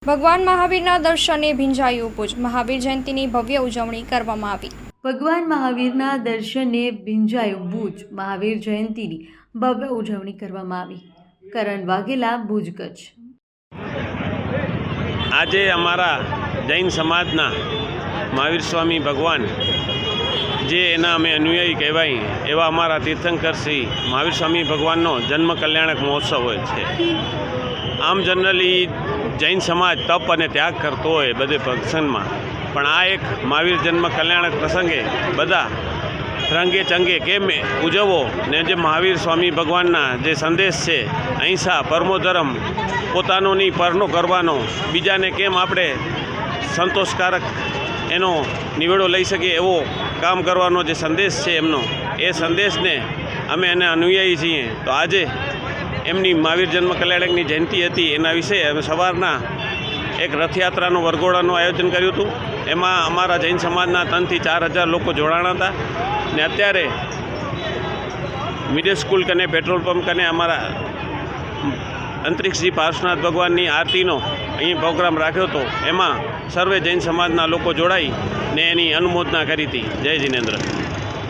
ભગવાન મહાવીરના દર્શને ભીંજાયું ભુજ। મહાવીર જયંતીની ભવ્ય ઉજવણી કરવામાં આવી। ભગવાન મહાવીરના દર્શને ભીંજાયું ભુજ। મહાવીર જયંતીની ભવ્ય ઉજવણી કરવામાં આવી। કરણ વાઘેલા, ભુજ, કચ્છ। આજે અમારા જૈન સમાજના મહાવીર સ્વામી ભગવાન જે એના અમે અનુયાયી કહેવાય એવા અમારા તીર્થંકર શ્રી મહાવીર સ્વામી ભગવાનનો જન્મ કલ્યાણક મહોત્સવ હોય છે। આમ જનરલી જૈન સમાજ તપ અને ત્યાગ કરતો હોય બધે ફંક્શનમાં, પણ આ એક મહાવીર જન્મ કલ્યાણક પ્રસંગે બધા રંગે ચંગે કેમ ઉજવવો ને જે મહાવીર સ્વામી ભગવાનના જે સંદેશ છે અહિંસા પરમો ધર્મ, પોતાનો નહીં પરનો કરવાનો, બીજાને કેમ આપણે સંતોષકારક એનો નિવેડો લઈ શકીએ એવો કામ કરવાનો જે સંદેશ છે એમનો, એ સંદેશને અમે એને અનુયાયી છીએ। તો આજે એમની મહાવીર જન્મ કલ્યાણકની જયંતિ હતી, એના વિશે અમે સવારના એક રથયાત્રાનું વરઘોડાનું આયોજન કર્યું હતું। એમાં અમારા જૈન સમાજના 3,000 થી 4,000 લોકો જોડાણા હતા ને અત્યારે મિડલ સ્કૂલ કને પેટ્રોલ પંપ કને અમારા અંતરિક્ષજી પાર્શ્વનાથ ભગવાનની આરતીનો અહીં પ્રોગ્રામ રાખ્યો હતો। એમાં સર્વે જૈન સમાજના લોકો જોડાઈ ને એની અનુમોદના કરી હતી। જય જિનેન્દ્ર।